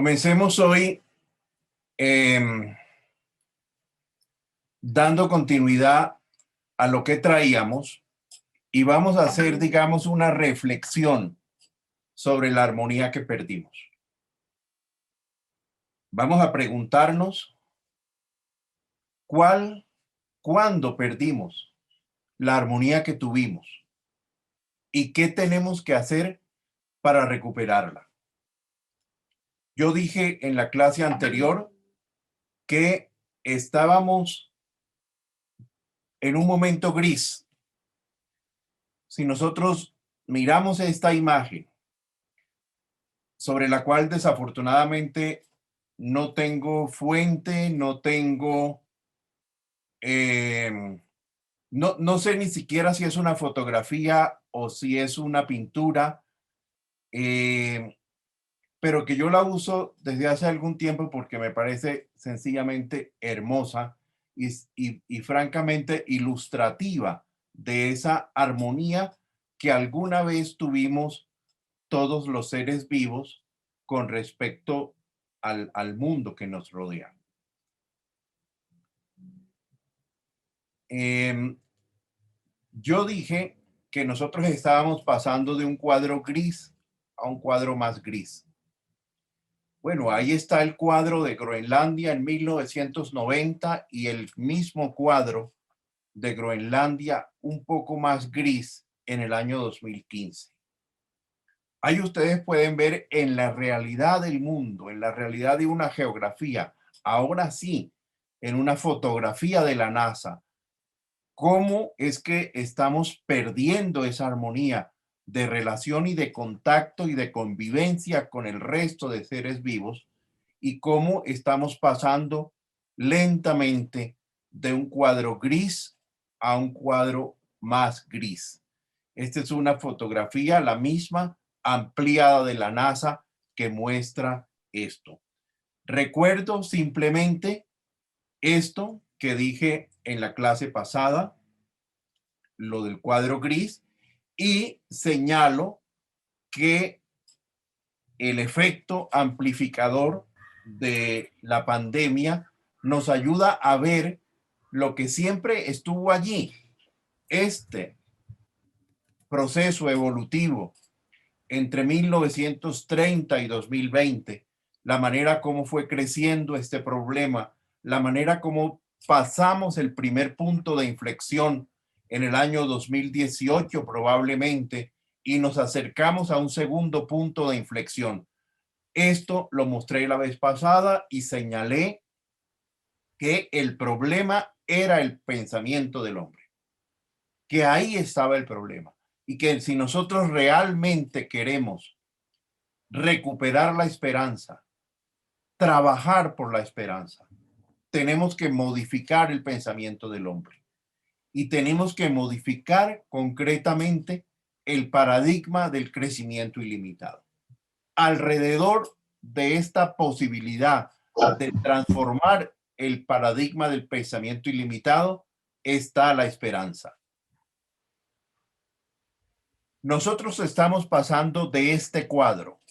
Comencemos hoy em, dando continuidad a lo que traíamos y vamos a hacer, digamos, una reflexión sobre la armonía que perdimos. Vamos a preguntarnos cuándo perdimos la armonía que tuvimos y qué tenemos que hacer para recuperarla. Yo dije en la clase anterior que estábamos en un momento gris. Si nosotros miramos esta imagen, sobre la cual desafortunadamente no tengo fuente, no tengo, no sé ni siquiera si es una fotografía o si es una pintura, eh, pero que yo la uso desde hace algún tiempo porque me parece sencillamente hermosa y francamente ilustrativa de esa armonía que alguna vez tuvimos todos los seres vivos con respecto al mundo que nos rodea. Yo dije que nosotros estábamos pasando de un cuadro gris a un cuadro más gris. Bueno, ahí está el cuadro de Groenlandia en 1990 y el mismo cuadro de Groenlandia un poco más gris en el año 2015. Ahí ustedes pueden ver en la realidad del mundo, en la realidad de una geografía, ahora sí, en una fotografía de la NASA, cómo es que estamos perdiendo esa armonía de relación y de contacto y de convivencia con el resto de seres vivos y cómo estamos pasando lentamente de un cuadro gris a un cuadro más gris. Esta es una fotografía, la misma, ampliada de la NASA, que muestra esto. Recuerdo simplemente esto que dije en la clase pasada, lo del cuadro gris, y señalo que el efecto amplificador de la pandemia nos ayuda a ver lo que siempre estuvo allí. Este proceso evolutivo entre 1930 y 2020, la manera como fue creciendo este problema, la manera como pasamos el primer punto de inflexión en el año 2018 probablemente y nos acercamos a un segundo punto de inflexión. Esto lo mostré la vez pasada y señalé que el problema era el pensamiento del hombre, que ahí estaba el problema y que si nosotros realmente queremos recuperar la esperanza, trabajar por la esperanza, tenemos que modificar el pensamiento del hombre y tenemos que modificar concretamente el paradigma del crecimiento ilimitado. Alrededor de esta posibilidad de transformar el paradigma del pensamiento ilimitado está la esperanza. Nosotros estamos pasando de este cuadro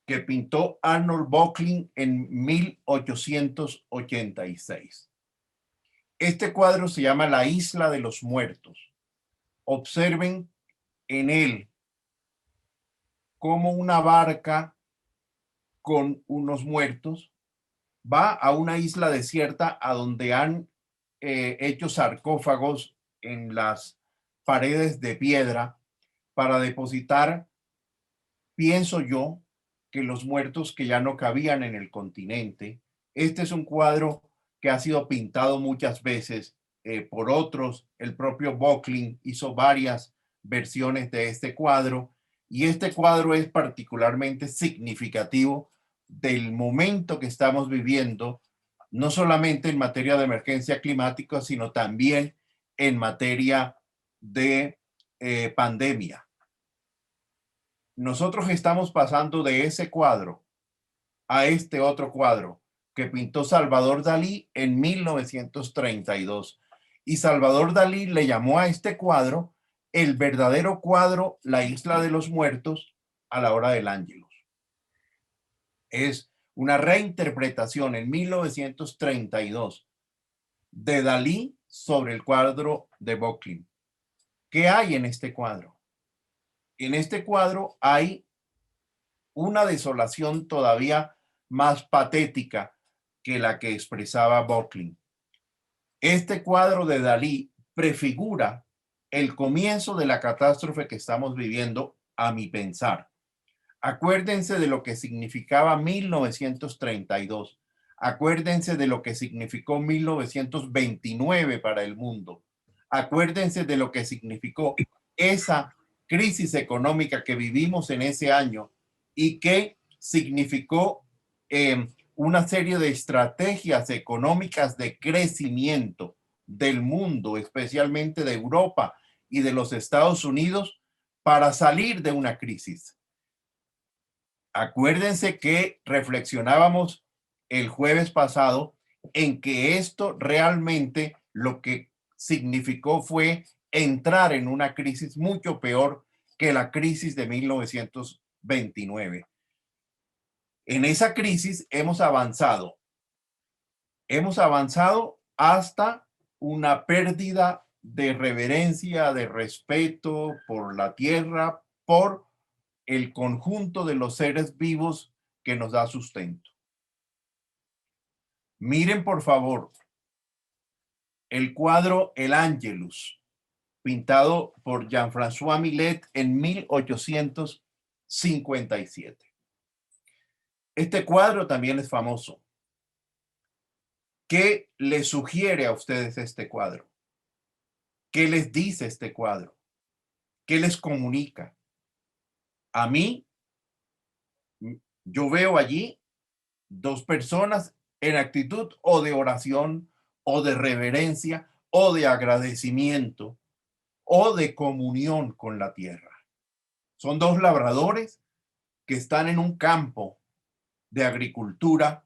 que pintó Arnold Böcklin en 1886. Este cuadro se llama La Isla de los Muertos. Observen en él cómo una barca con unos muertos va a una isla desierta a donde han hecho sarcófagos en las paredes de piedra para depositar, pienso yo, que los muertos que ya no cabían en el continente. Este es un cuadro que ha sido pintado muchas veces por otros. El propio Böcklin hizo varias versiones de este cuadro y este cuadro es particularmente significativo del momento que estamos viviendo, no solamente en materia de emergencia climática, sino también en materia de pandemia. Nosotros estamos pasando de ese cuadro a este otro cuadro que pintó Salvador Dalí en 1932. Y Salvador Dalí le llamó a este cuadro el verdadero cuadro La Isla de los Muertos a la hora del Ángelus. Es una reinterpretación en 1932 de Dalí sobre el cuadro de Böcklin. ¿Qué hay en este cuadro? En este cuadro hay una desolación todavía más patética que la que expresaba Böcklin. Este cuadro de Dalí prefigura el comienzo de la catástrofe que estamos viviendo, a mi pensar. Acuérdense de lo que significaba 1932. Acuérdense de lo que significó 1929 para el mundo. Acuérdense de lo que significó esa crisis económica que vivimos en ese año y que significó una serie de estrategias económicas de crecimiento del mundo, especialmente de Europa y de los Estados Unidos, para salir de una crisis. Acuérdense que reflexionábamos el jueves pasado en que esto realmente lo que significó fue entrar en una crisis mucho peor que la crisis de 1929. En esa crisis hemos avanzado hasta una pérdida de reverencia, de respeto por la tierra, por el conjunto de los seres vivos que nos da sustento. Miren, por favor, el cuadro El Ángelus, pintado por Jean-François Millet en 1857. Este cuadro también es famoso. ¿Qué les sugiere a ustedes este cuadro? ¿Qué les dice este cuadro? ¿Qué les comunica? A mí, yo veo allí dos personas en actitud o de oración o de reverencia o de agradecimiento o de comunión con la tierra. Son dos labradores que están en un campo de agricultura,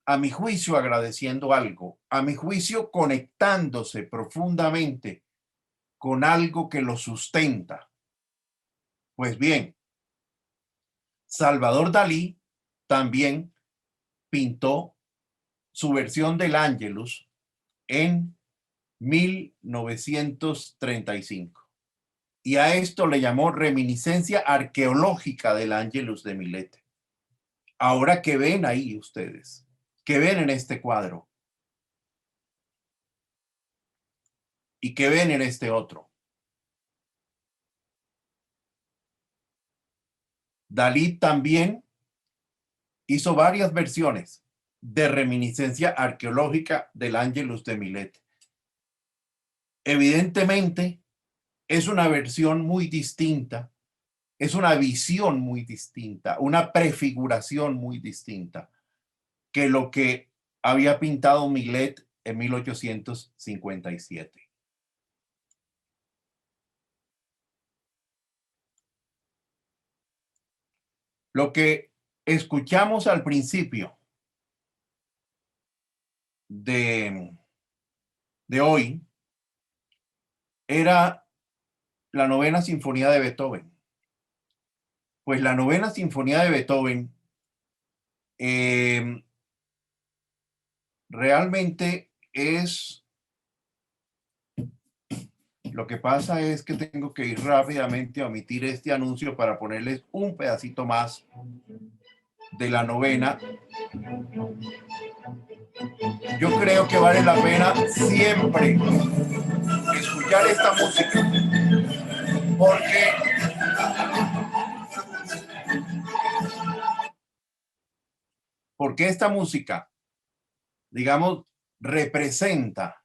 a mi juicio agradeciendo algo, a mi juicio conectándose profundamente con algo que los sustenta. Pues bien, Salvador Dalí también pintó su versión del Ángelus en 1935. Y a esto le llamó reminiscencia arqueológica del Ángelus de Millet. Ahora, ¿qué ven ahí ustedes? ¿Qué ven en este cuadro? ¿Y qué ven en este otro? Dalí también hizo varias versiones de reminiscencia arqueológica del Ángelus de Millet. Evidentemente, es una versión muy distinta, es una visión muy distinta, una prefiguración muy distinta que lo que había pintado Millet en 1857. Lo que escuchamos al principio de hoy era la novena sinfonía de Beethoven. Pues la novena sinfonía de Beethoven realmente es... Lo que pasa es que tengo que ir rápidamente a omitir este anuncio para ponerles un pedacito más de la novena. Yo creo que vale la pena siempre escuchar esta música porque esta música, digamos, representa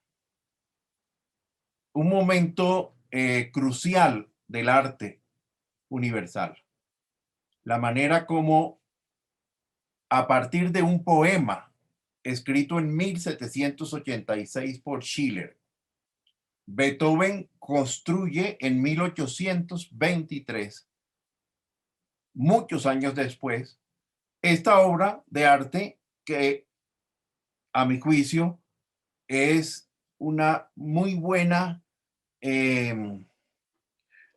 un momento crucial del arte universal. La manera como a partir de un poema escrito en 1786 por Schiller, Beethoven construye en 1823, muchos años después, esta obra de arte que, a mi juicio, es una muy buena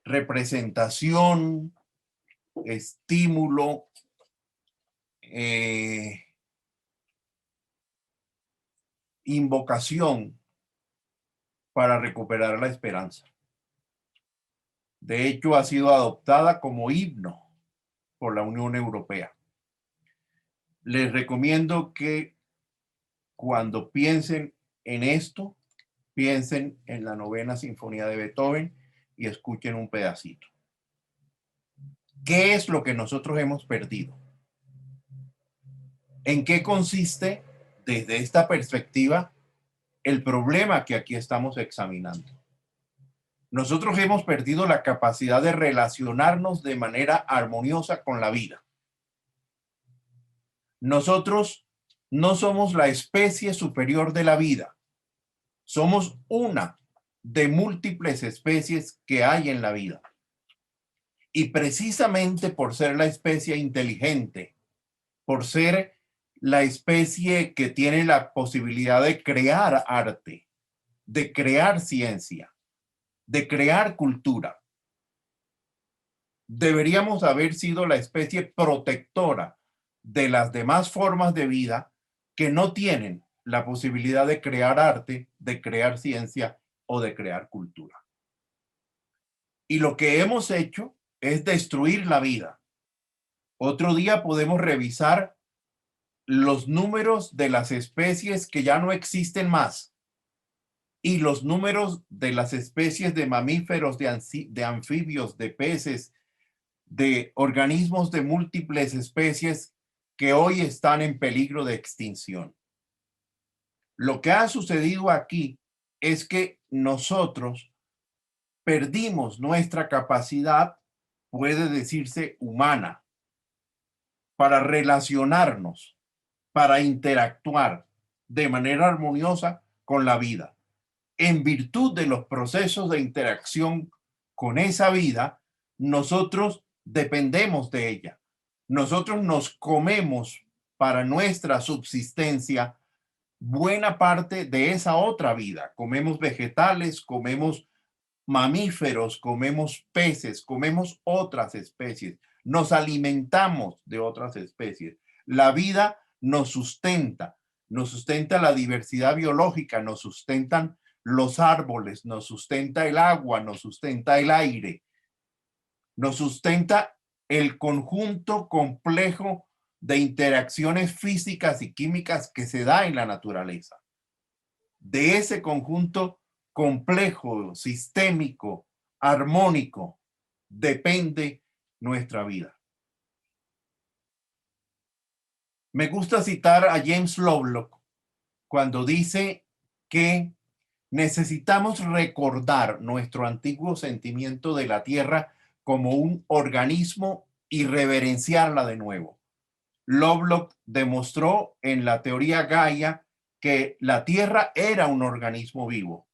representación, estímulo invocación para recuperar la esperanza. De hecho, ha sido adoptada como himno por la Unión Europea. Les recomiendo que cuando piensen en esto, piensen en la novena sinfonía de Beethoven y escuchen un pedacito. ¿Qué es lo que nosotros hemos perdido? ¿En qué consiste, desde esta perspectiva, el problema que aquí estamos examinando? Nosotros hemos perdido la capacidad de relacionarnos de manera armoniosa con la vida. Nosotros no somos la especie superior de la vida. Somos una de múltiples especies que hay en la vida. Y precisamente por ser la especie inteligente, por ser la especie que tiene la posibilidad de crear arte, de crear ciencia, de crear cultura, deberíamos haber sido la especie protectora de las demás formas de vida que no tienen la posibilidad de crear arte, de crear ciencia o de crear cultura. Y lo que hemos hecho es destruir la vida. Otro día podemos revisar los números de las especies que ya no existen más y los números de las especies de mamíferos, de anfibios, de peces, de organismos de múltiples especies que hoy están en peligro de extinción. Lo que ha sucedido aquí es que nosotros perdimos nuestra capacidad, puede decirse humana, para relacionarnos, para interactuar de manera armoniosa con la vida. En virtud de los procesos de interacción con esa vida, nosotros dependemos de ella. Nosotros nos comemos para nuestra subsistencia buena parte de esa otra vida. Comemos vegetales, comemos mamíferos, comemos peces, comemos otras especies, nos alimentamos de otras especies. La vida nos sustenta la diversidad biológica, nos sustentan los árboles, nos sustenta el agua, nos sustenta el aire, nos sustenta el conjunto complejo de interacciones físicas y químicas que se da en la naturaleza. De ese conjunto complejo, sistémico, armónico, depende nuestra vida. Me gusta citar a James Lovelock cuando dice que necesitamos recordar nuestro antiguo sentimiento de la tierra como un organismo y reverenciarla de nuevo. Lovelock demostró en la teoría Gaia que la tierra era un organismo vivo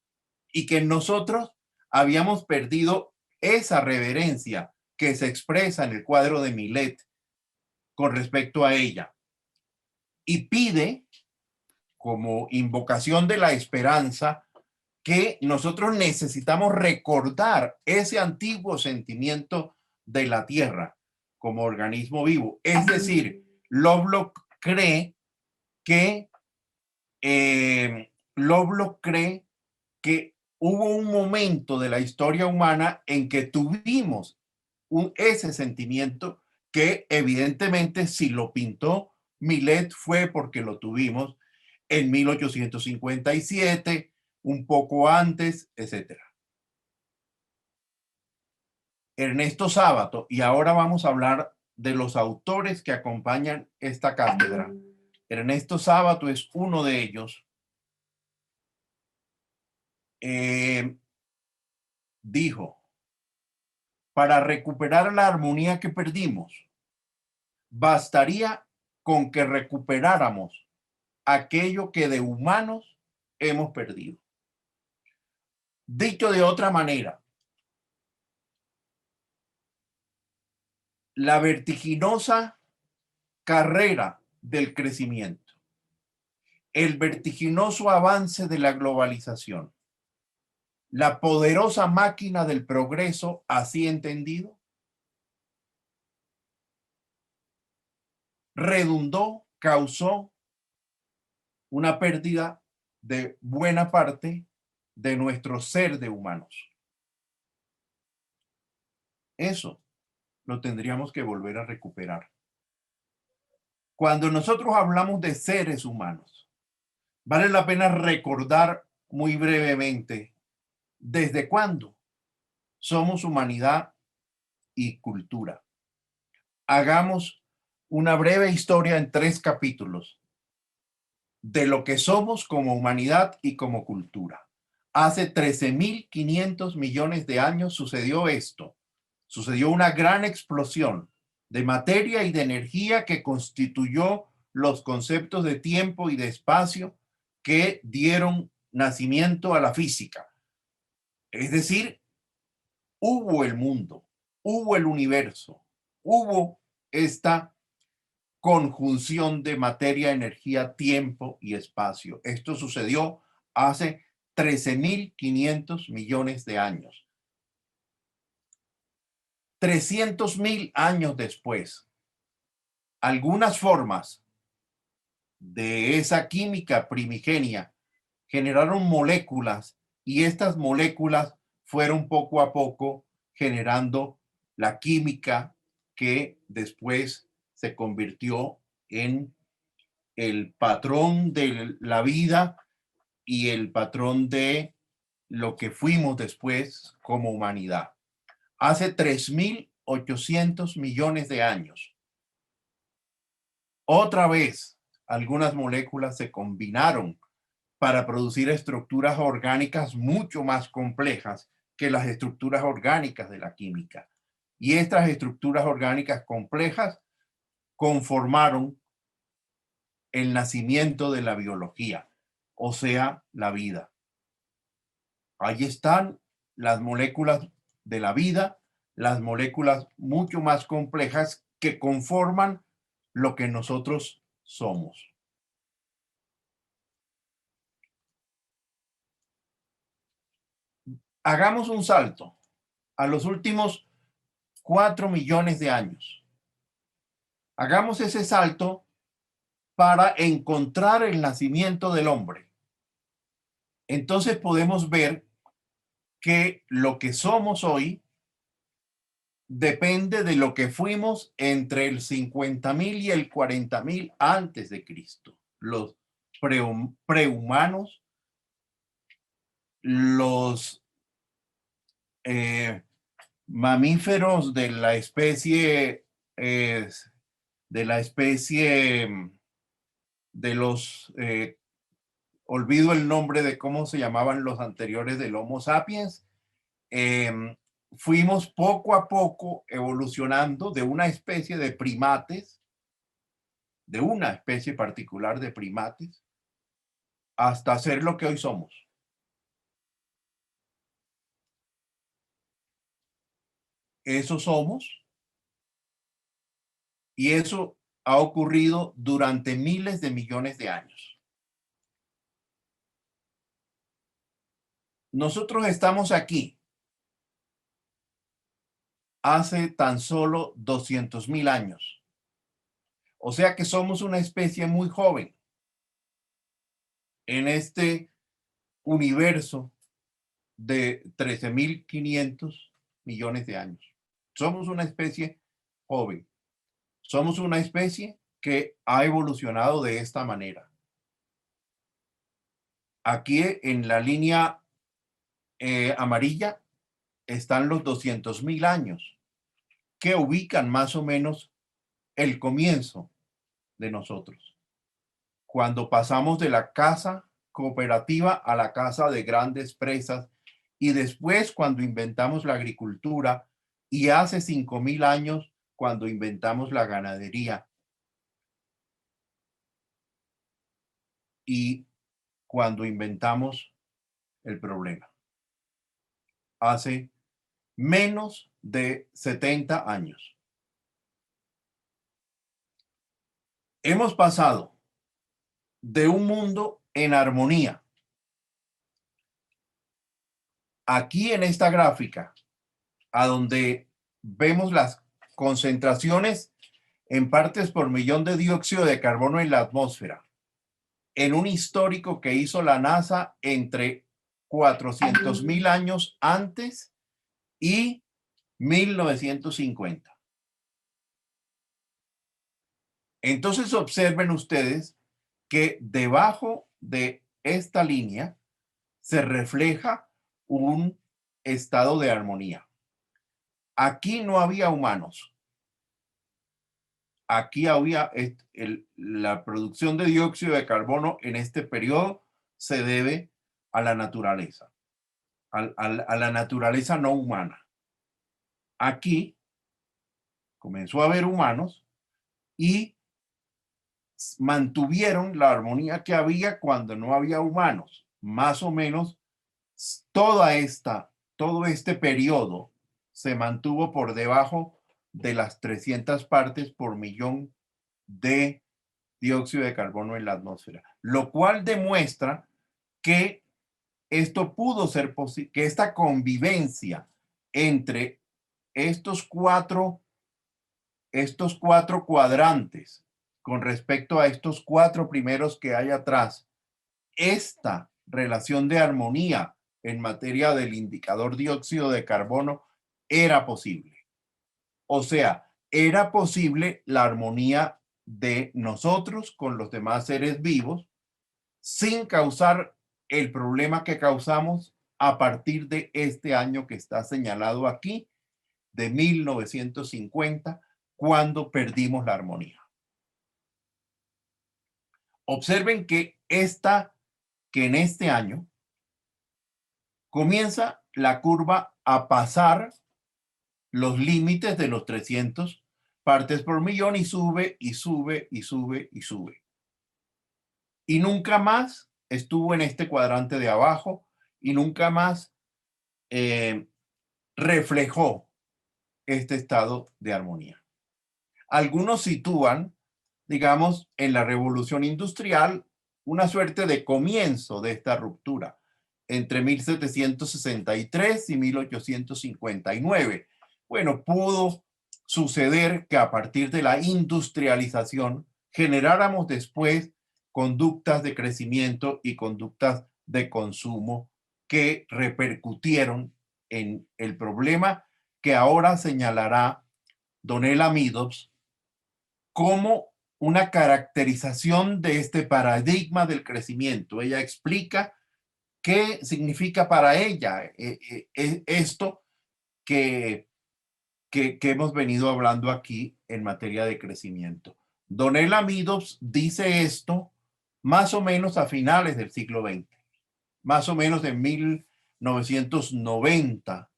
y que nosotros habíamos perdido esa reverencia que se expresa en el cuadro de Millet con respecto a ella. Y pide, como invocación de la esperanza, que nosotros necesitamos recordar ese antiguo sentimiento de la tierra como organismo vivo. Es decir, Lovelock cree que hubo un momento de la historia humana en que tuvimos ese sentimiento que evidentemente si lo pintó Millet fue porque lo tuvimos en 1857, un poco antes, etc. Ernesto Sábato, y ahora vamos a hablar de los autores que acompañan esta cátedra. Ernesto Sábato es uno de ellos. Dijo, para recuperar la armonía que perdimos, bastaría con que recuperáramos aquello que de humanos hemos perdido. Dicho de otra manera, la vertiginosa carrera del crecimiento, el vertiginoso avance de la globalización, la poderosa máquina del progreso así entendido, redundó, causó una pérdida de buena parte de nuestro ser de humanos. Eso lo tendríamos que volver a recuperar. Cuando nosotros hablamos de seres humanos, vale la pena recordar muy brevemente desde cuándo somos humanidad y cultura. Hagamos una breve historia en 3 capítulos de lo que somos como humanidad y como cultura. Hace 13.500 millones de años sucedió esto. Sucedió una gran explosión de materia y de energía que constituyó los conceptos de tiempo y de espacio que dieron nacimiento a la física. Es decir, hubo el mundo, hubo el universo, hubo esta conjunción de materia, energía, tiempo y espacio. Esto sucedió hace 13.500 millones de años. 300.000 años después, algunas formas de esa química primigenia generaron moléculas y estas moléculas fueron poco a poco generando la química que después se convirtió en el patrón de la vida y el patrón de lo que fuimos después como humanidad. Hace 3.800 millones de años, otra vez, algunas moléculas se combinaron para producir estructuras orgánicas mucho más complejas que las estructuras orgánicas de la química. Y estas estructuras orgánicas complejas conformaron el nacimiento de la biología, o sea, la vida. Ahí están las moléculas de la vida, las moléculas mucho más complejas que conforman lo que nosotros somos. Hagamos un salto a los últimos 4 millones de años. Hagamos ese salto para encontrar el nacimiento del hombre. Entonces podemos ver que lo que somos hoy depende de lo que fuimos entre el 50.000 y el 40.000 antes de Cristo. Los prehumanos, los mamíferos de la especie de los olvido el nombre de cómo se llamaban los anteriores del Homo sapiens. Fuimos poco a poco evolucionando de una especie de primates, de una especie particular de primates, hasta ser lo que hoy somos. Eso somos, y eso ha ocurrido durante miles de millones de años. Nosotros estamos aquí hace tan solo 200.000 años. O sea que somos una especie muy joven en este universo de 13.500 millones de años. Somos una especie joven. Somos una especie que ha evolucionado de esta manera. Aquí en la línea amarilla están los 200.000 años que ubican más o menos el comienzo de nosotros. Cuando pasamos de la casa cooperativa a la casa de grandes presas y después cuando inventamos la agricultura y hace 5.000 años cuando inventamos la ganadería y cuando inventamos el problema. Hace menos de 70 años. Hemos pasado de un mundo en armonía. Aquí en esta gráfica, a donde vemos las concentraciones en partes por millón de dióxido de carbono en la atmósfera, en un histórico que hizo la NASA entre 400.000 años antes y 1950. Entonces observen ustedes que debajo de esta línea se refleja un estado de armonía. Aquí no había humanos. Aquí había la producción de dióxido de carbono en este periodo se debe a la naturaleza, a la naturaleza no humana. Aquí comenzó a haber humanos y mantuvieron la armonía que había cuando no había humanos. Más o menos todo este periodo se mantuvo por debajo de las 300 partes por millón de dióxido de carbono en la atmósfera, lo cual demuestra que esto pudo ser posible, que esta convivencia entre estos cuatro cuadrantes con respecto a estos cuatro primeros que hay atrás, esta relación de armonía en materia del indicador dióxido de carbono era posible. O sea, era posible la armonía de nosotros con los demás seres vivos sin causar el problema que causamos a partir de este año que está señalado aquí, de 1950, cuando perdimos la armonía. Observen que en este año comienza la curva a pasar los límites de los 300 partes por millón y sube y sube y sube y sube. Y nunca más estuvo en este cuadrante de abajo y nunca más reflejó este estado de armonía. Algunos sitúan, digamos, en la revolución industrial, una suerte de comienzo de esta ruptura entre 1763 y 1859. Bueno, pudo suceder que a partir de la industrialización generáramos después conductas de crecimiento y conductas de consumo que repercutieron en el problema que ahora señalará Donella Meadows como una caracterización de este paradigma del crecimiento. Ella explica qué significa para ella esto que hemos venido hablando aquí en materia de crecimiento. Donella Meadows dice esto más o menos a finales del siglo XX, más o menos en 1990.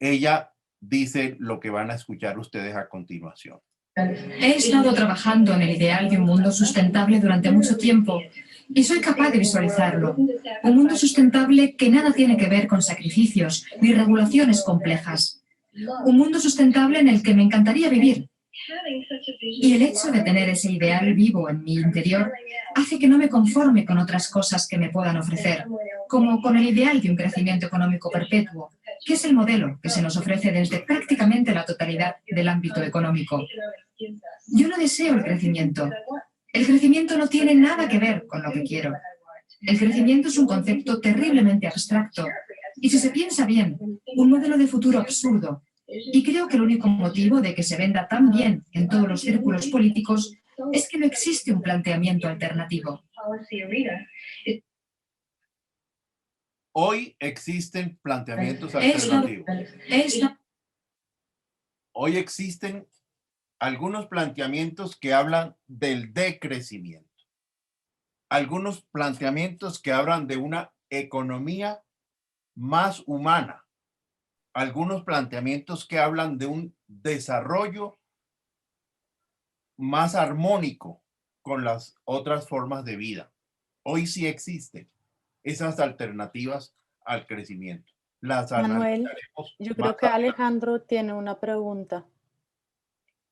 Ella dice lo que van a escuchar ustedes a continuación. He estado trabajando en el ideal de un mundo sustentable durante mucho tiempo y soy capaz de visualizarlo. Un mundo sustentable que nada tiene que ver con sacrificios ni regulaciones complejas. Un mundo sustentable en el que me encantaría vivir. Y el hecho de tener ese ideal vivo en mi interior hace que no me conforme con otras cosas que me puedan ofrecer, como con el ideal de un crecimiento económico perpetuo, que es el modelo que se nos ofrece desde prácticamente la totalidad del ámbito económico. Yo no deseo el crecimiento. El crecimiento no tiene nada que ver con lo que quiero. El crecimiento es un concepto terriblemente abstracto y, si se piensa bien, un modelo de futuro absurdo. Y creo que el único motivo de que se venda tan bien en todos los círculos políticos es que no existe un planteamiento alternativo. Hoy existen planteamientos alternativos. Hoy existen algunos planteamientos que hablan del decrecimiento. Algunos planteamientos que hablan de una economía más humana. Algunos planteamientos que hablan de un desarrollo más armónico con las otras formas de vida. Hoy sí existen esas alternativas al crecimiento. Las Manuel, analizaremos yo más creo que adelante. Alejandro tiene una pregunta.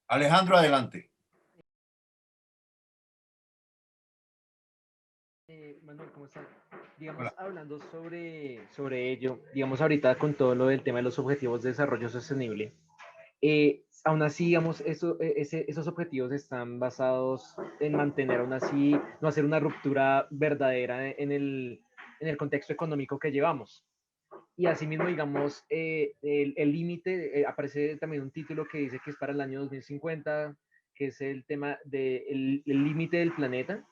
Alejandro, adelante. Manuel, ¿cómo estás? Digamos, Hola. hablando sobre ello, digamos ahorita con todo lo del tema de los objetivos de desarrollo sostenible, aún así, digamos, esos objetivos están basados en mantener, aún así, no hacer una ruptura verdadera en el contexto económico que llevamos. Y asimismo, digamos, el límite, aparece también un título que dice que es para el año 2050, que es el tema del límite del planeta,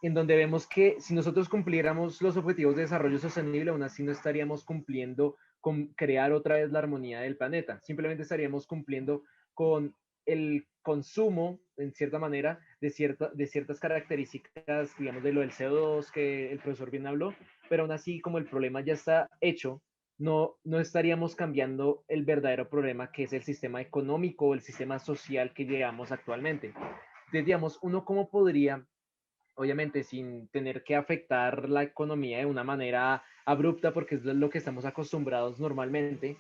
en donde vemos que si nosotros cumpliéramos los objetivos de desarrollo sostenible, aún así no estaríamos cumpliendo con crear otra vez la armonía del planeta. Simplemente estaríamos cumpliendo con el consumo, en cierta manera, de ciertas características, digamos, de lo del CO2 que el profesor bien habló, pero aún así, como el problema ya está hecho, no estaríamos cambiando el verdadero problema que es el sistema económico o el sistema social que llevamos actualmente. Entonces, digamos, uno cómo podría, obviamente sin tener que afectar la economía de una manera abrupta, porque es lo que estamos acostumbrados normalmente,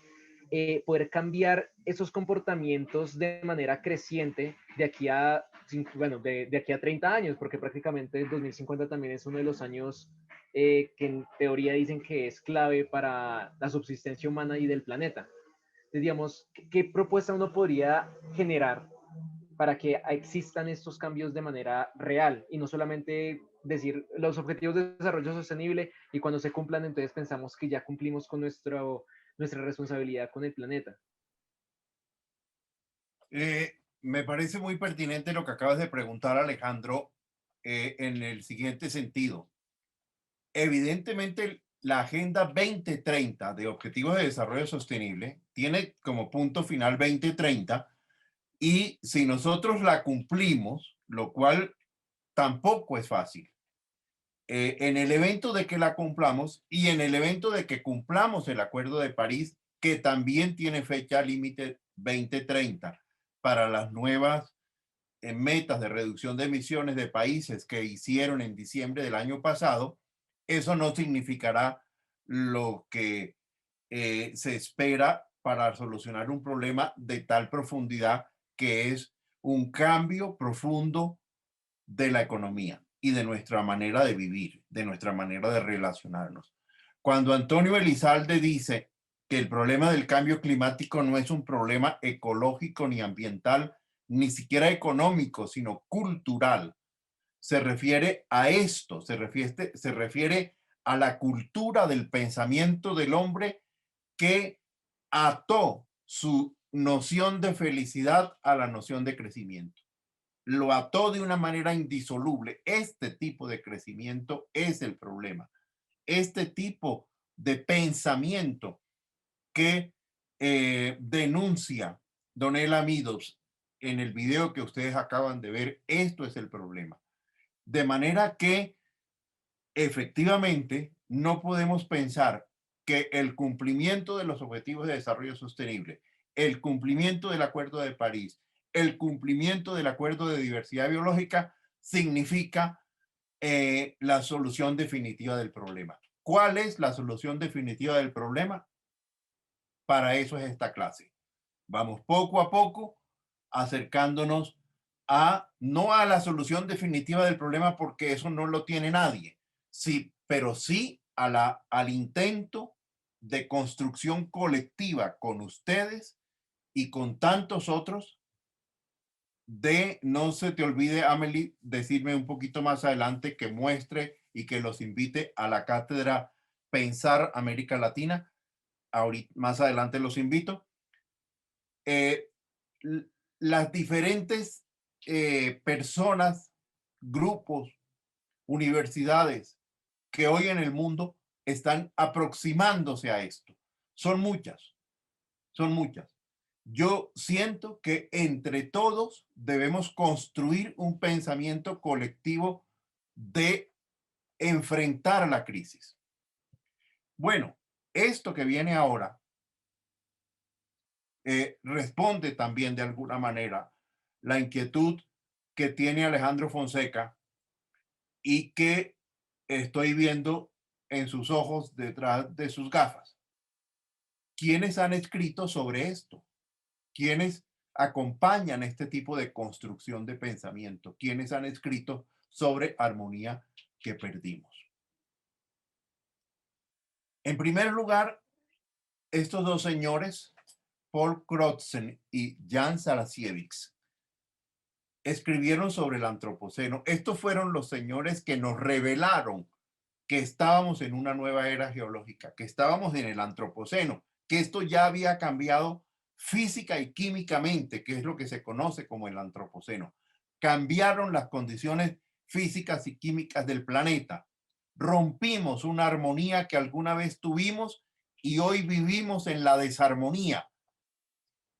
poder cambiar esos comportamientos de manera creciente de aquí a, bueno, de aquí a 30 años, porque prácticamente el 2050 también es uno de los años que en teoría dicen que es clave para la subsistencia humana y del planeta. Entonces, digamos, ¿qué propuesta uno podría generar para que existan estos cambios de manera real y no solamente decir los objetivos de desarrollo sostenible y cuando se cumplan entonces pensamos que ya cumplimos con nuestra responsabilidad con el planeta? Me parece muy pertinente lo que acabas de preguntar, Alejandro, en el siguiente sentido. Evidentemente, la Agenda 2030 de Objetivos de Desarrollo Sostenible tiene como punto final 2030 y si nosotros la cumplimos, lo cual tampoco es fácil, en el evento de que la cumplamos y en el evento de que cumplamos el Acuerdo de París, que también tiene fecha límite 2030 para las nuevas metas de reducción de emisiones de países que hicieron en diciembre del año pasado, eso no significará lo que se espera para solucionar un problema de tal profundidad que es un cambio profundo de la economía y de nuestra manera de vivir, de nuestra manera de relacionarnos. Cuando Antonio Elizalde dice que el problema del cambio climático no es un problema ecológico ni ambiental, ni siquiera económico, sino cultural, se refiere a esto, se refiere a la cultura del pensamiento del hombre que ató su noción de felicidad a la noción de crecimiento. Lo ató de una manera indisoluble. Este tipo de crecimiento es el problema. Este tipo de pensamiento que denuncia Donella Meadows en el video que ustedes acaban de ver, esto es el problema. De manera que efectivamente no podemos pensar que el cumplimiento de los objetivos de desarrollo sostenible, el cumplimiento del Acuerdo de París, el cumplimiento del Acuerdo de Diversidad Biológica significa la solución definitiva del problema. ¿Cuál es la solución definitiva del problema? Para eso es esta clase. Vamos poco a poco acercándonos a, no a la solución definitiva del problema porque eso no lo tiene nadie, sí, pero sí al intento de construcción colectiva con ustedes y con tantos otros de, no se te olvide, Amelie, decirme un poquito más adelante que muestre y que los invite a la cátedra Pensar América Latina. Ahorita, más adelante los invito. Eh, las diferentes personas, grupos, universidades que hoy en el mundo están aproximándose a esto. Son muchas, son muchas. Yo siento que entre todos debemos construir un pensamiento colectivo de enfrentar la crisis. Bueno, esto que viene ahora responde también de alguna manera la inquietud que tiene Alejandro Fonseca y que estoy viendo en sus ojos detrás de sus gafas. ¿Quiénes han escrito sobre esto? ¿Quiénes acompañan este tipo de construcción de pensamiento? ¿Quiénes han escrito sobre armonía que perdimos? En primer lugar, estos dos señores Paul Crutzen y Jan Zalasiewicz escribieron sobre el antropoceno. Estos fueron los señores que nos revelaron que estábamos en una nueva era geológica, que estábamos en el antropoceno, que esto ya había cambiado física y químicamente, que es lo que se conoce como el antropoceno. Cambiaron las condiciones físicas y químicas del planeta. Rompimos una armonía que alguna vez tuvimos y hoy vivimos en la desarmonía.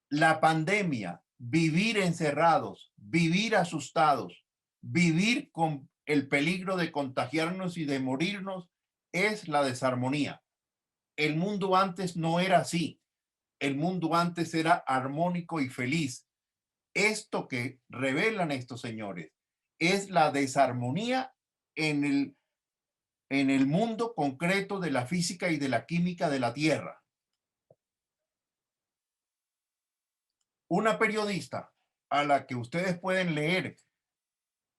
La pandemia, vivir encerrados, vivir asustados, vivir con el peligro de contagiarnos y de morirnos, es la desarmonía. El mundo antes no era así. El mundo antes era armónico y feliz. Esto que revelan estos señores es la desarmonía en el mundo concreto de la física y de la química de la Tierra. Una periodista a la que ustedes pueden leer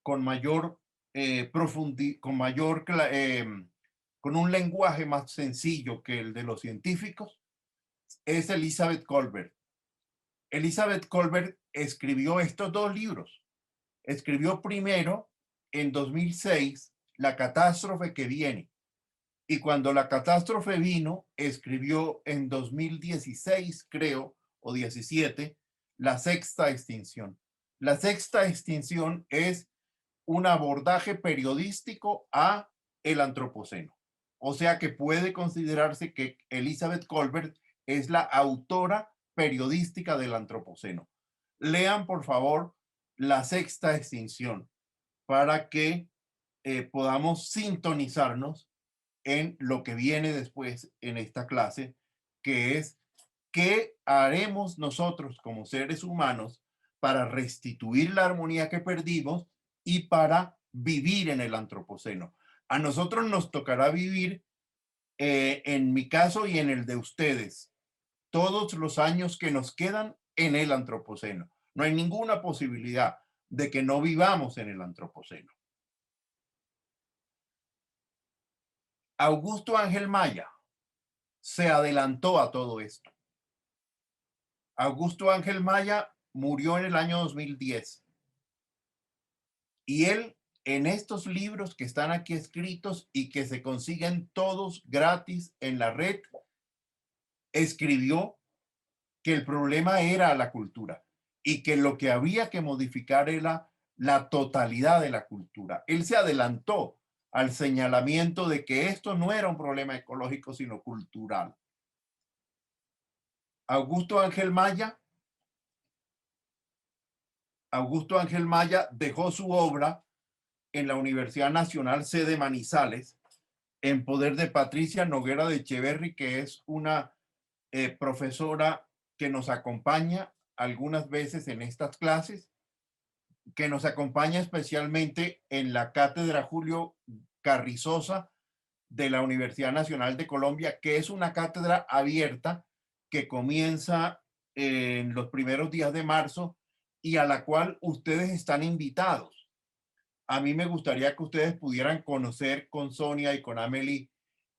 con mayor con un lenguaje más sencillo que el de los científicos, es Elizabeth Kolbert. Elizabeth Kolbert escribió estos dos libros. Escribió primero en 2006 La catástrofe que viene. Y cuando la catástrofe vino, escribió en 2016, creo, o 17, La sexta extinción. La sexta extinción es un abordaje periodístico a el antropoceno. O sea que puede considerarse que Elizabeth Kolbert es la autora periodística del antropoceno. Lean, por favor, La sexta extinción para que podamos sintonizarnos en lo que viene después en esta clase, que es qué haremos nosotros como seres humanos para restituir la armonía que perdimos y para vivir en el antropoceno. A nosotros nos tocará vivir, en mi caso y en el de ustedes, todos los años que nos quedan en el antropoceno. No hay ninguna posibilidad de que no vivamos en el antropoceno. Augusto Ángel Maya se adelantó a todo esto. Augusto Ángel Maya murió en el año 2010 y él, en estos libros que están aquí escritos y que se consiguen todos gratis en la red, escribió que el problema era la cultura y que lo que había que modificar era la totalidad de la cultura. Él se adelantó al señalamiento de que esto no era un problema ecológico, sino cultural. Augusto Ángel Maya dejó su obra en la Universidad Nacional Sede Manizales, en poder de Patricia Noguera de Echeverry, que es una profesora que nos acompaña algunas veces en estas clases, que nos acompaña especialmente en la cátedra Julio Carrizosa de la Universidad Nacional de Colombia, que es una cátedra abierta que comienza en los primeros días de marzo y a la cual ustedes están invitados. A mí me gustaría que ustedes pudieran conocer con Sonia y con Amelie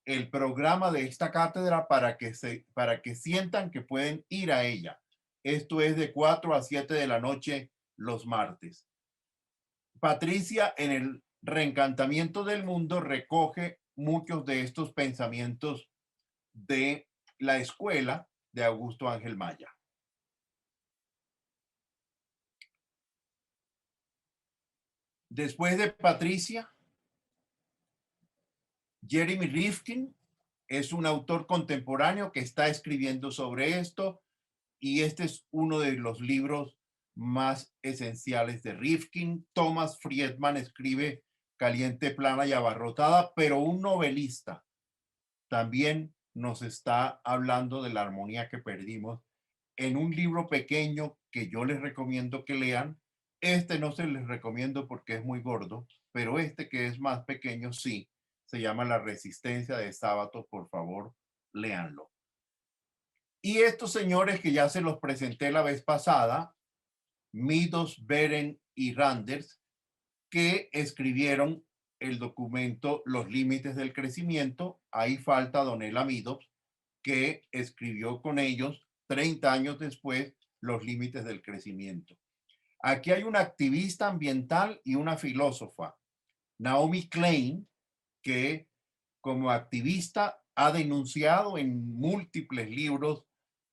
el programa de esta cátedra para que sientan que pueden ir a ella. Esto es de 4 a 7 de la noche los martes. Patricia, en el Reencantamiento del Mundo, recoge muchos de estos pensamientos de la escuela de Augusto Ángel Maya. Después de Patricia, Jeremy Rifkin es un autor contemporáneo que está escribiendo sobre esto y este es uno de los libros más esenciales de Rifkin. Thomas Friedman escribe Caliente, plana y abarrotada, pero un novelista también nos está hablando de la armonía que perdimos en un libro pequeño que yo les recomiendo que lean. Este no se les recomiendo porque es muy gordo, pero este que es más pequeño sí. Se llama La resistencia de Sábato. Por favor, léanlo. Y estos señores que ya se los presenté la vez pasada, Meadows, Beren y Randers, que escribieron el documento Los límites del crecimiento. Ahí falta Donella Meadows, que escribió con ellos 30 años después, los límites del crecimiento. Aquí hay una activista ambiental y una filósofa, Naomi Klein, que como activista ha denunciado en múltiples libros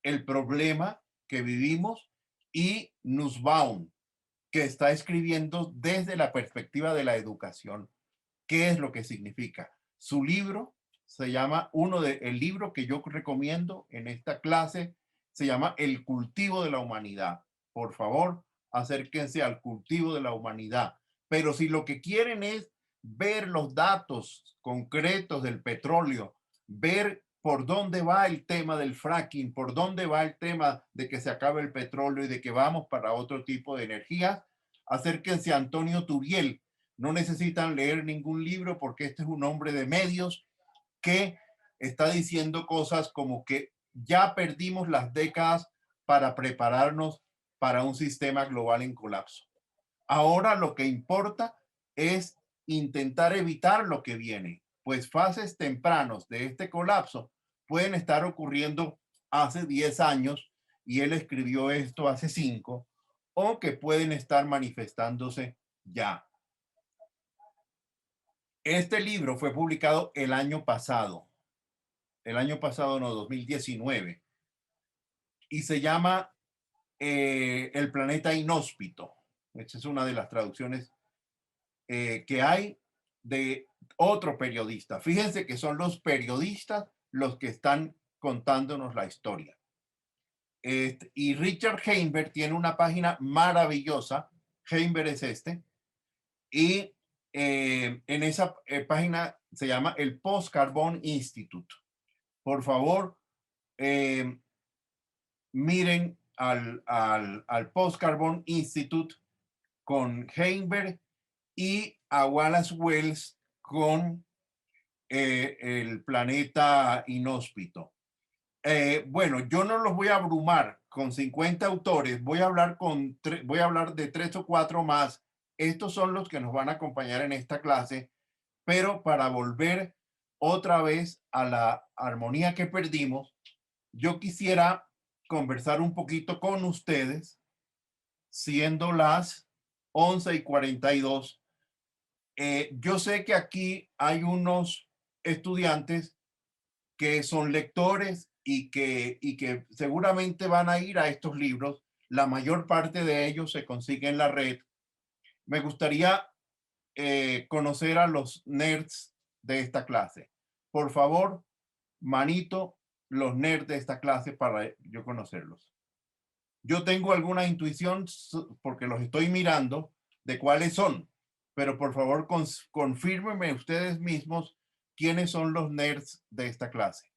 el problema que vivimos, y Nussbaum, que está escribiendo desde la perspectiva de la educación. ¿Qué es lo que significa? Su libro se llama, el libro que yo recomiendo en esta clase se llama El cultivo de la humanidad. Por favor, acérquense al cultivo de la humanidad. Pero si lo que quieren es ver los datos concretos del petróleo, ver por dónde va el tema del fracking, por dónde va el tema de que se acabe el petróleo y de que vamos para otro tipo de energía, acérquense a Antonio Turiel. No necesitan leer ningún libro porque este es un hombre de medios que está diciendo cosas como que ya perdimos las décadas para prepararnos para un sistema global en colapso. Ahora lo que importa es intentar evitar lo que viene, pues fases tempranos de este colapso pueden estar ocurriendo hace 10 años y él escribió esto hace 5, o que pueden estar manifestándose ya. Este libro fue publicado el año pasado no, 2019, y se llama El planeta inhóspito. Esta es una de las traducciones que hay de otro periodista. Fíjense que son los periodistas los que están contándonos la historia. Y Richard Heimberg tiene una página maravillosa. Heimberg es este. Y en esa página se llama el Post-Carbon Institute. Por favor, miren al Post-Carbon Institute con Heimberg y a Wallace Wells con el planeta inhóspito. Bueno, yo no los voy a abrumar con 50 autores, voy a hablar de 3 o 4 más. Estos son los que nos van a acompañar en esta clase, pero para volver otra vez a la armonía que perdimos, yo quisiera conversar un poquito con ustedes, siendo las 11:42. Yo sé que aquí hay unos estudiantes que son lectores y que seguramente van a ir a estos libros. La mayor parte de ellos se consigue en la red. Me gustaría conocer a los nerds de esta clase. Por favor, manito, los nerds de esta clase para yo conocerlos. Yo tengo alguna intuición porque los estoy mirando de cuáles son, pero por favor confírmenme ustedes mismos quiénes son los nerds de esta clase.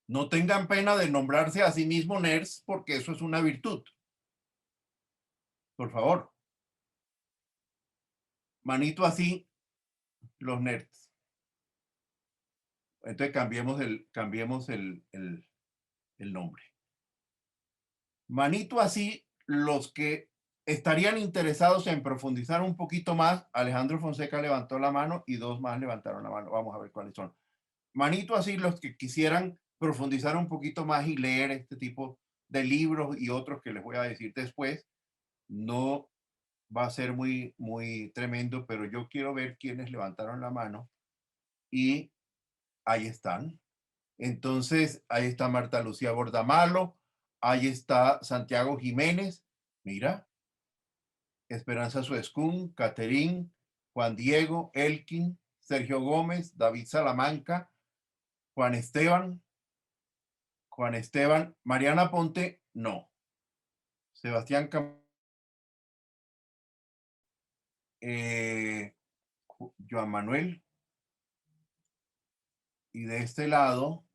No tengan pena de nombrarse a sí mismos nerds porque eso es una virtud. Por favor. Manito así, los nerds. Entonces cambiemos el nombre. Manito así, los que estarían interesados en profundizar un poquito más. Alejandro Fonseca levantó la mano y 2 más levantaron la mano. Vamos a ver cuáles son. Manito así, los que quisieran profundizar un poquito más y leer este tipo de libros y otros que les voy a decir después. No va a ser muy, muy tremendo, pero yo quiero ver quiénes levantaron la mano y ahí están. Entonces, ahí está Marta Lucía Bordamalo, ahí está Santiago Jiménez, mira, Esperanza Suescún, Caterín, Juan Diego, Elkin, Sergio Gómez, David Salamanca, Juan Esteban, Mariana Ponte, no. Sebastián Joan Manuel. Y de este lado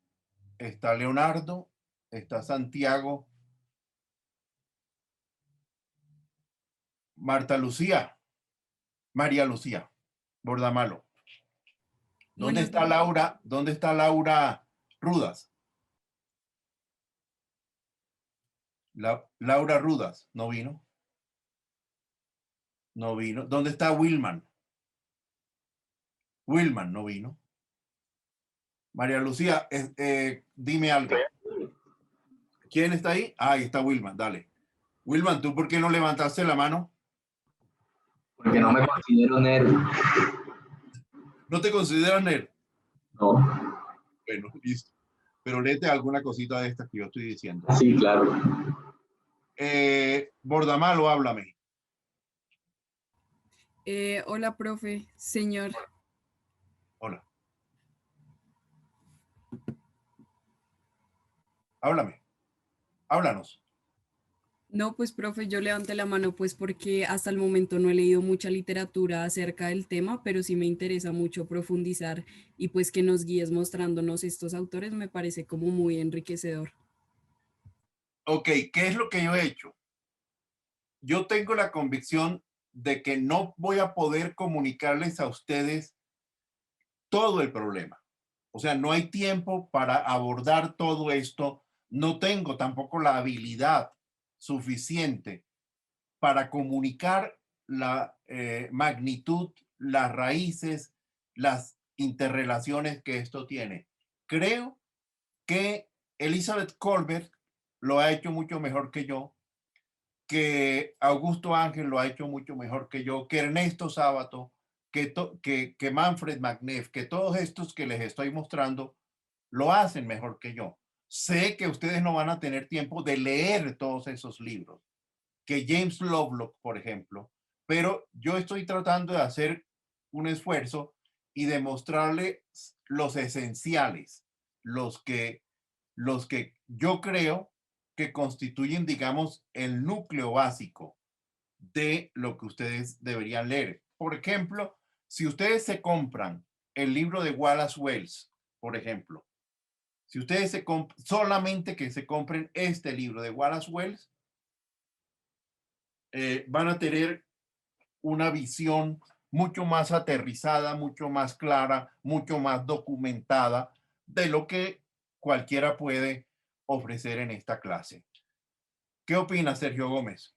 está Leonardo, está Santiago, Marta Lucía, María Lucía Bordamalo. ¿Dónde está Laura? ¿Dónde está Laura Rudas? Laura Rudas, ¿no vino? No vino. ¿Dónde está Wilman? Wilman no vino. María Lucía, dime algo. ¿Quién está ahí? Ah, ahí está Wilman, dale. Wilman, ¿tú por qué no levantaste la mano? Porque no me considero nerd. ¿No te consideras nerd? No, Bueno, listo. Pero léete alguna cosita de estas que yo estoy diciendo. sí, claro. Bordamalo, háblame. Hola, profe, señor. Hola. Háblame. Háblanos. No, pues, profe, yo levanté la mano pues porque hasta el momento no he leído mucha literatura acerca del tema, pero sí me interesa mucho profundizar y pues que nos guíes mostrándonos estos autores me parece como muy enriquecedor. Ok, ¿qué es lo que yo he hecho? Yo tengo la convicción de que no voy a poder comunicarles a ustedes todo el problema. O sea, no hay tiempo para abordar todo esto. No tengo tampoco la habilidad suficiente para comunicar la magnitud, las raíces, las interrelaciones que esto tiene. Creo que Elizabeth Colbert lo ha hecho mucho mejor que yo, que Augusto Ángel lo ha hecho mucho mejor que yo, que Ernesto Sábato, que Manfred Magneff, que todos estos que les estoy mostrando lo hacen mejor que yo. Sé que ustedes no van a tener tiempo de leer todos esos libros, que James Lovelock, por ejemplo, pero yo estoy tratando de hacer un esfuerzo y de mostrarles los esenciales, los que yo creo que constituyen, digamos, el núcleo básico de lo que ustedes deberían leer. Por ejemplo, si ustedes se compran el libro de Wallace Wells, por ejemplo, si ustedes solamente que se compren este libro de Wallace Wells, van a tener una visión mucho más aterrizada, mucho más clara, mucho más documentada de lo que cualquiera puede ofrecer en esta clase. ¿Qué opina Sergio Gómez?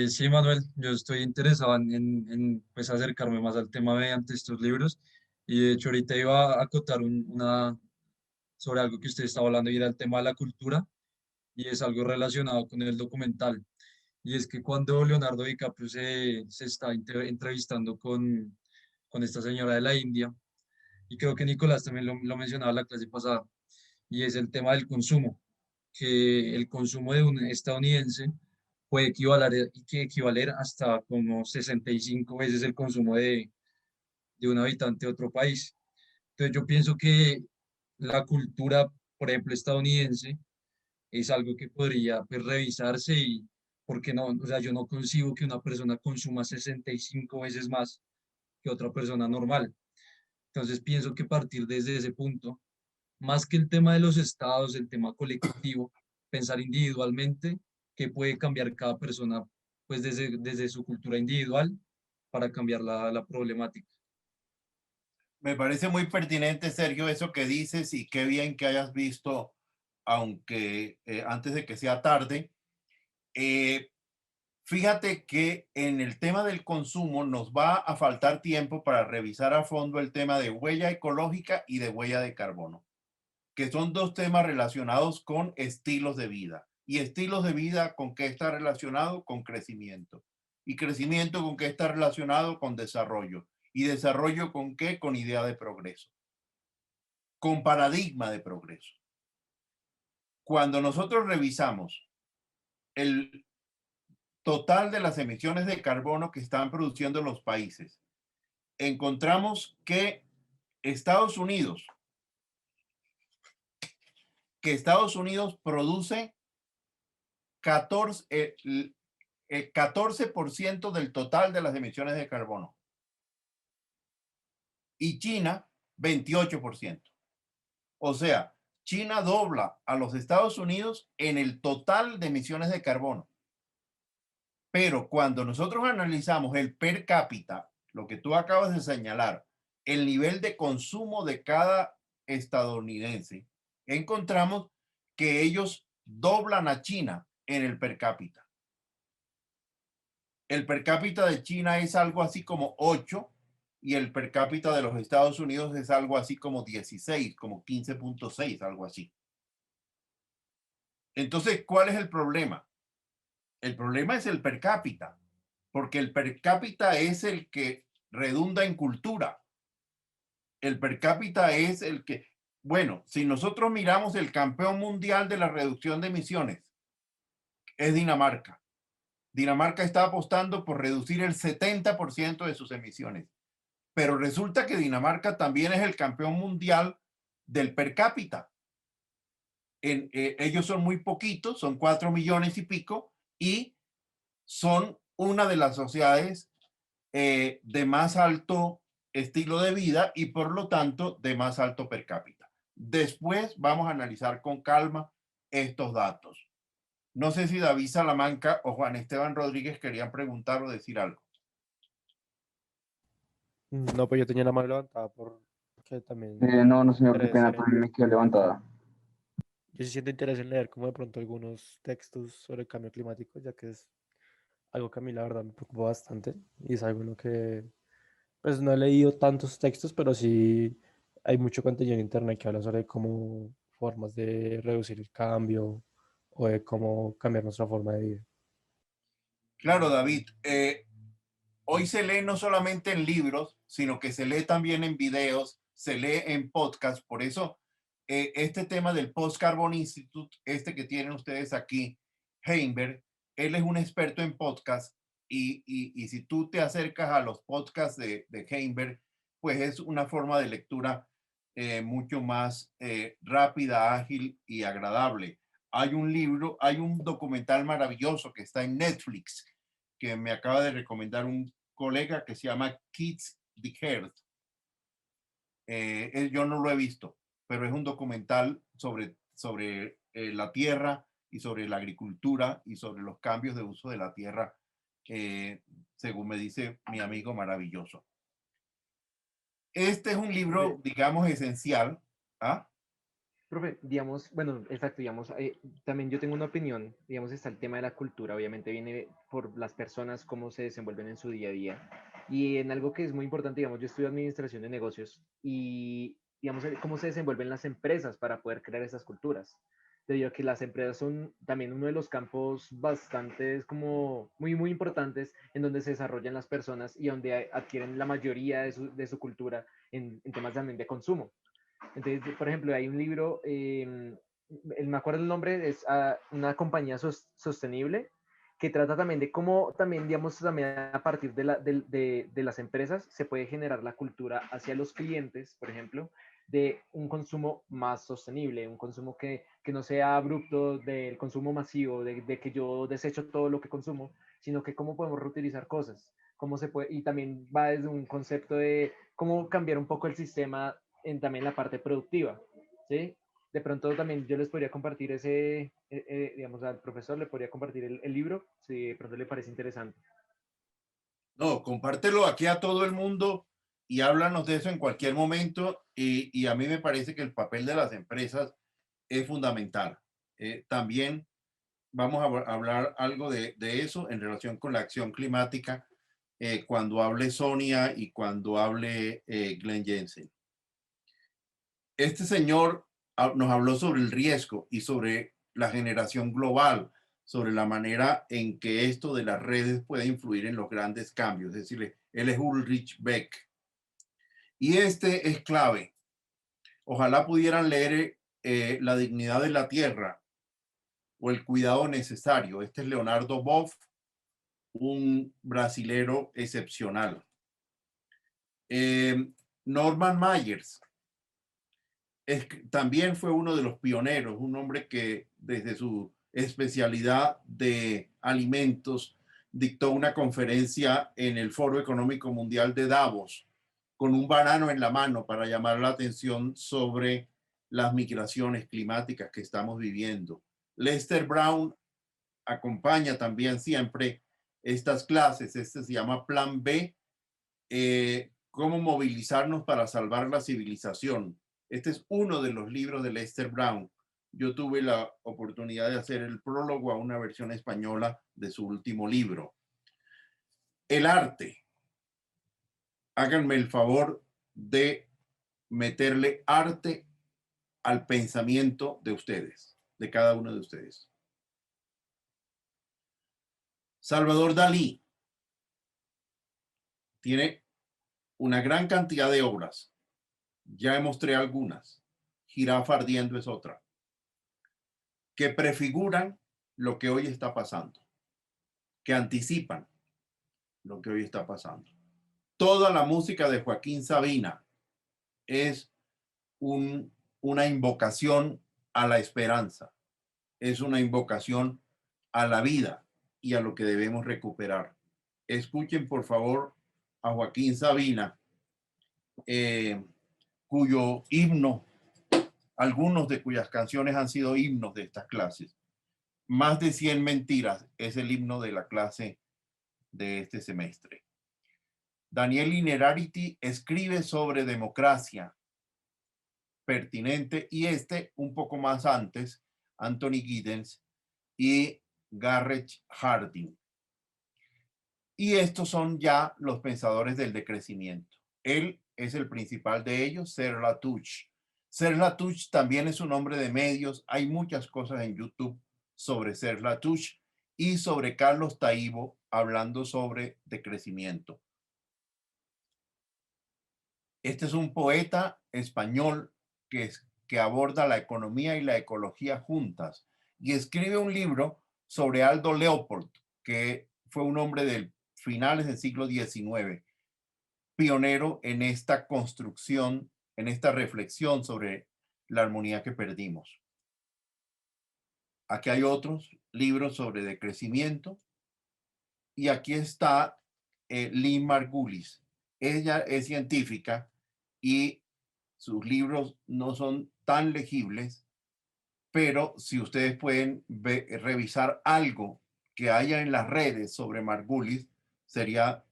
Sí, Manuel, yo estoy interesado pues, acercarme más al tema mediante estos libros y de hecho ahorita iba a acotar sobre algo que usted estaba hablando y era el tema de la cultura y es algo relacionado con el documental y es que cuando Leonardo DiCaprio se está entrevistando con esta señora de la India y creo que Nicolás también lo mencionaba en la clase pasada y es el tema del consumo, que el consumo de un estadounidense puede equivaler hasta como 65 veces el consumo de un habitante de otro país. Entonces yo pienso que la cultura, por ejemplo, estadounidense, es algo que podría pues, revisarse y, ¿por qué no? O sea, yo no concibo que una persona consuma 65 veces más que otra persona normal. Entonces pienso que partir desde ese punto, más que el tema de los estados, el tema colectivo, pensar individualmente qué puede cambiar cada persona, pues desde su cultura individual para cambiar la problemática. Me parece muy pertinente, Sergio, eso que dices y qué bien que hayas visto, aunque antes de que sea tarde. Eh, Fíjate que en el tema del consumo nos va a faltar tiempo para revisar a fondo el tema de huella ecológica y de huella de carbono, que son dos temas relacionados con estilos de vida. Y estilos de vida, ¿con qué está relacionado? Con crecimiento. Y crecimiento, ¿con qué está relacionado? Con desarrollo. Y desarrollo, ¿con qué? Con idea de progreso, con paradigma de progreso. Cuando nosotros revisamos el total de las emisiones de carbono que están produciendo los países, encontramos que Estados Unidos, Estados Unidos produce 14% del total de las emisiones de carbono y China 28%. O sea, China dobla a los Estados Unidos en el total de emisiones de carbono. Pero cuando nosotros analizamos el per cápita, lo que tú acabas de señalar, el nivel de consumo de cada estadounidense, encontramos que ellos doblan a China en el per cápita. El per cápita de China es algo así como 8 y el per cápita de los Estados Unidos es algo así como 16, como 15.6, algo así. Entonces, ¿cuál es el problema? El problema es el per cápita, porque el per cápita es el que redunda en cultura. El per cápita es el que, bueno, si nosotros miramos el campeón mundial de la reducción de emisiones, es Dinamarca. Dinamarca está apostando por reducir el 70% de sus emisiones. Pero resulta que Dinamarca también es el campeón mundial del per cápita. Ellos son muy poquitos, son 4 millones y pico, y son una de las sociedades de más alto estilo de vida y por lo tanto de más alto per cápita. Después vamos a analizar con calma estos datos. No sé si David Salamanca o Juan Esteban Rodríguez querían preguntar o decir algo. No, pues yo tenía la mano levantada porque también No, señor, qué interés pena, en- también me quedé levantada. yo sí siento interés en leer como de pronto algunos textos sobre el cambio climático, ya que es algo que a mí la verdad me preocupa bastante y es algo en lo que pues no he leído tantos textos, pero sí hay mucho contenido en internet que habla sobre cómo formas de reducir el cambio o de cómo cambiar nuestra forma de vida. Claro, David. Hoy se lee no solamente en libros, sino que se lee también en videos, se lee en podcast. Por eso, este tema del Post Carbon Institute, este que tienen ustedes aquí, Heimberg, él es un experto en podcast y si tú te acercas a los podcasts de Heimberg, pues es una forma de lectura mucho más rápida, ágil y agradable. Hay un libro, hay un documental maravilloso que está en Netflix que me acaba de recomendar un colega que se llama Kids the Earth. Yo no lo he visto, pero es un documental sobre la tierra y sobre la agricultura y sobre los cambios de uso de la tierra, según me dice mi amigo maravilloso. Este es un libro, digamos, esencial. ¿Ah? Profe, digamos, bueno, exacto, digamos, también yo tengo una opinión, digamos, está el tema de la cultura, obviamente viene por las personas, cómo se desenvuelven en su día a día, y en algo que es muy importante, digamos, yo estudio administración de negocios y, digamos, cómo se desenvuelven las empresas para poder crear esas culturas, debido a que las empresas son también uno de los campos bastante, como, muy importantes en donde se desarrollan las personas y donde adquieren la mayoría de su cultura en temas también de consumo. Entonces, por ejemplo, hay un libro, me acuerdo el nombre, es una compañía sostenible que trata también de cómo también, digamos, también a partir de las empresas se puede generar la cultura hacia los clientes, por ejemplo, de un consumo más sostenible, un consumo que no sea abrupto del consumo masivo, de que yo desecho todo lo que consumo, sino que cómo podemos reutilizar cosas, cómo se puede, y también va desde un concepto de cómo cambiar un poco el sistema en también la parte productiva, ¿sí? De pronto también yo les podría compartir digamos, al profesor le podría compartir el libro, si de pronto le parece interesante. No, compártelo aquí a todo el mundo y háblanos de eso en cualquier momento. Y a mí me parece que el papel de las empresas es fundamental. También vamos a hablar algo de eso en relación con la acción climática cuando hable Sonia y cuando hable Glenn Jensen. Este señor nos habló sobre el riesgo y sobre la generación global, sobre la manera en que esto de las redes puede influir en los grandes cambios. Es decir, él es Ulrich Beck. Y este es clave. Ojalá pudieran leer La dignidad de la tierra o El cuidado necesario. Este es Leonardo Boff, un brasilero excepcional. Norman Myers también fue uno de los pioneros, un hombre que desde su especialidad de alimentos dictó una conferencia en el Foro Económico Mundial de Davos con un banano en la mano para llamar la atención sobre las migraciones climáticas que estamos viviendo. Lester Brown acompaña también siempre estas clases. Este se llama Plan B, cómo movilizarnos para salvar la civilización. Este es uno de los libros de Lester Brown. Yo tuve la oportunidad de hacer el prólogo a una versión española de su último libro. El arte. háganme el favor de meterle arte al pensamiento de ustedes, de cada uno de ustedes. Salvador Dalí tiene una gran cantidad de obras. Ya mostré algunas. Jirafa ardiendo es otra, que prefiguran lo que hoy está pasando, que anticipan lo que hoy está pasando. Toda la música de Joaquín Sabina es una invocación a la esperanza, es una invocación a la vida y a lo que debemos recuperar. Escuchen, por favor, a Joaquín Sabina, cuyo himno, algunos de cuyas canciones han sido himnos de estas clases. Más de 100 mentiras es el himno de la clase de este semestre. Daniel Innerarity escribe sobre democracia pertinente y un poco más antes, Anthony Giddens y Garrett Hardin. Y estos son ya los pensadores del decrecimiento. Él es el principal de ellos, Serge Latouche. Serge Latouche también es un hombre de medios. Hay muchas cosas en YouTube sobre Serge Latouche y sobre Carlos Taibo hablando sobre decrecimiento. Este es un poeta español que aborda la economía y la ecología juntas y escribe un libro sobre Aldo Leopold, que fue un hombre de finales del siglo XIX, pionero en esta construcción, en esta reflexión sobre la armonía que perdimos. Aquí hay otros libros sobre decrecimiento y aquí está Lynn Margulis. Ella es científica y sus libros no son tan legibles, pero si ustedes pueden revisar algo que haya en las redes sobre Margulis, sería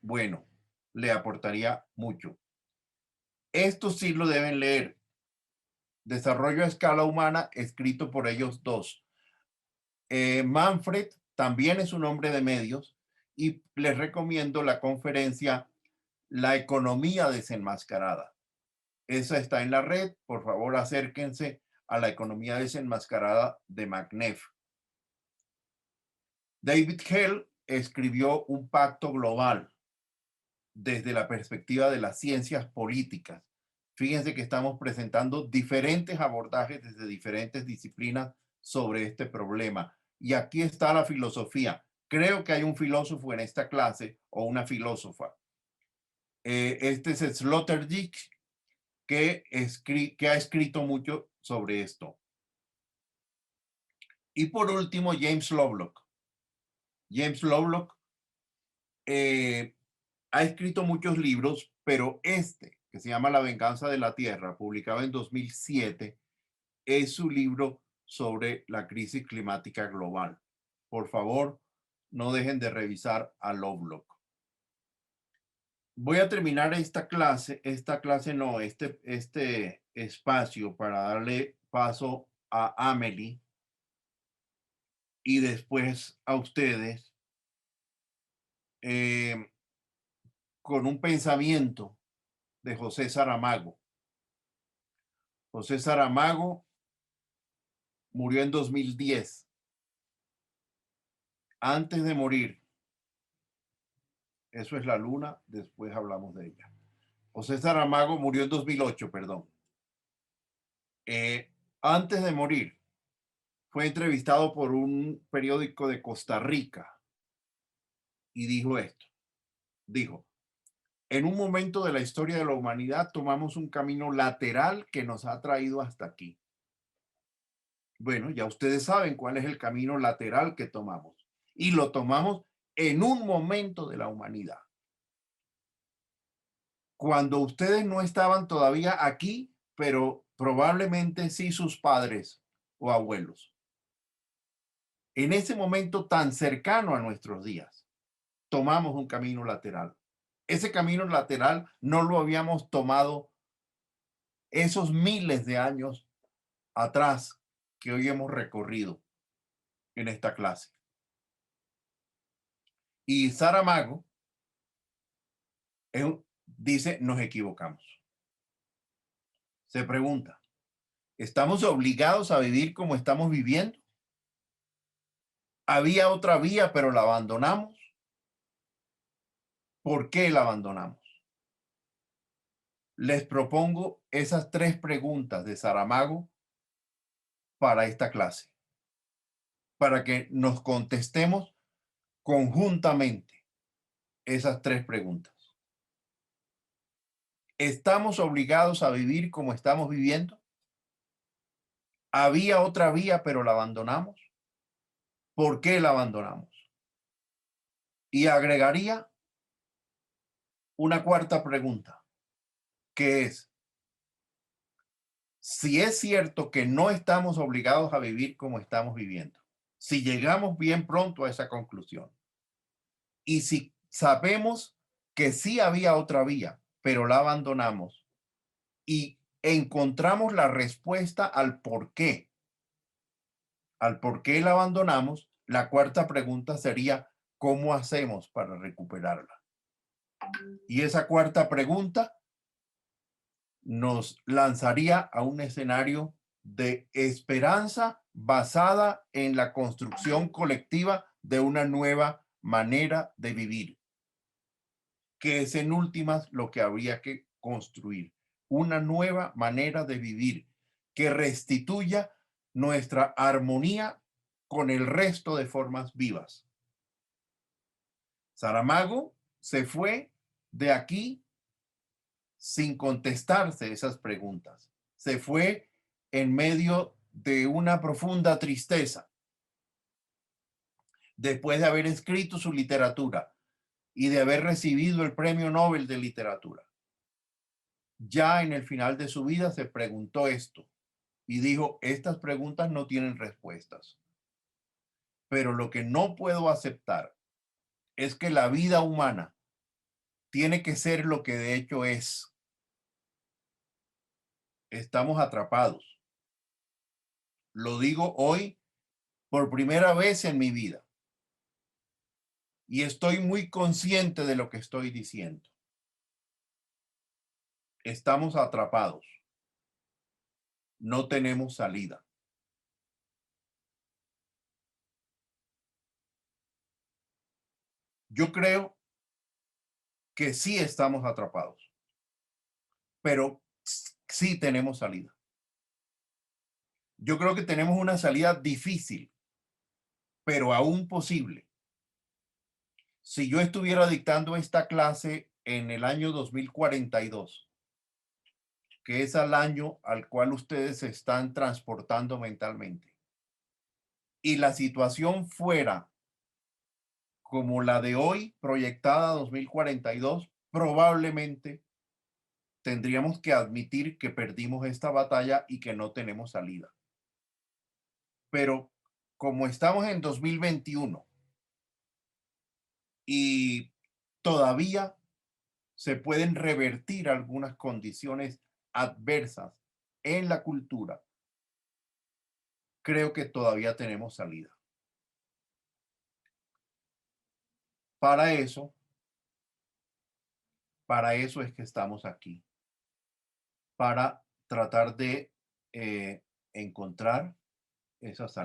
bueno, le aportaría mucho. Esto sí lo deben leer. Desarrollo a escala humana, escrito por ellos dos. Manfred también es un hombre de medios y les recomiendo la conferencia La economía desenmascarada. Esa está en la red. Por favor, acérquense a la economía desenmascarada de McNeff. David Hell escribió Un pacto global desde la perspectiva de las ciencias políticas. Fíjense que estamos presentando diferentes abordajes desde diferentes disciplinas sobre este problema. Y aquí está la filosofía. Creo que hay un filósofo en esta clase o una filósofa. Este es Sloterdijk, que ha escrito mucho sobre esto. Y por último, James Lovelock. James Lovelock ha escrito muchos libros, pero que se llama La venganza de la tierra, publicado en 2007, es su libro sobre la crisis climática global. Por favor, no dejen de revisar a Lovelock. Voy a terminar este espacio para darle paso a Amelie y después a ustedes con un pensamiento de José Saramago. José Saramago murió en 2010. Antes de morir, eso es la luna, después hablamos de ella. José Saramago murió en 2008, perdón. Antes de morir, fue entrevistado por un periódico de Costa Rica y dijo esto. Dijo, en un momento de la historia de la humanidad tomamos un camino lateral que nos ha traído hasta aquí. Bueno, ya ustedes saben cuál es el camino lateral que tomamos. Y lo tomamos en un momento de la humanidad. Cuando ustedes no estaban todavía aquí, pero probablemente sí sus padres o abuelos. En ese momento tan cercano a nuestros días, tomamos un camino lateral. Ese camino lateral no lo habíamos tomado esos miles de años atrás que hoy hemos recorrido en esta clase. Y Saramago dice, nos equivocamos. Se pregunta, ¿estamos obligados a vivir como estamos viviendo? ¿Había otra vía, pero la abandonamos? ¿Por qué la abandonamos? Les propongo esas 3 preguntas de Saramago para esta clase, para que nos contestemos conjuntamente esas 3 preguntas. ¿Estamos obligados a vivir como estamos viviendo? ¿Había otra vía, pero la abandonamos? ¿Por qué la abandonamos? Y agregaría una 4ª pregunta, que es, si es cierto que no estamos obligados a vivir como estamos viviendo, si llegamos bien pronto a esa conclusión, y si sabemos que sí había otra vía, pero la abandonamos, y encontramos la respuesta al por qué la abandonamos, la 4ª pregunta sería, ¿cómo hacemos para recuperarla? Y esa 4ª pregunta nos lanzaría a un escenario de esperanza basada en la construcción colectiva de una nueva manera de vivir, que es en últimas lo que habría que construir, una nueva manera de vivir que restituya nuestra armonía con el resto de formas vivas. Saramago se fue de aquí sin contestarse esas preguntas. Se fue en medio de una profunda tristeza después de haber escrito su literatura y de haber recibido el Premio Nobel de Literatura. Ya en el final de su vida se preguntó esto y dijo, estas preguntas no tienen respuestas. Pero lo que no puedo aceptar es que la vida humana tiene que ser lo que de hecho es. Estamos atrapados. Lo digo hoy por primera vez en mi vida. Y estoy muy consciente de lo que estoy diciendo. Estamos atrapados. No tenemos salida. Yo creo que sí estamos atrapados, pero sí tenemos salida. Yo creo que tenemos una salida difícil, pero aún posible. Si yo estuviera dictando esta clase en el año 2042, que es el año al cual ustedes se están transportando mentalmente, y la situación fuera como la de hoy, proyectada a 2042, probablemente tendríamos que admitir que perdimos esta batalla y que no tenemos salida. Pero como estamos en 2021 y todavía se pueden revertir algunas condiciones adversas en la cultura, creo que todavía tenemos salida. Para eso es que estamos aquí, para tratar de encontrar esa salida.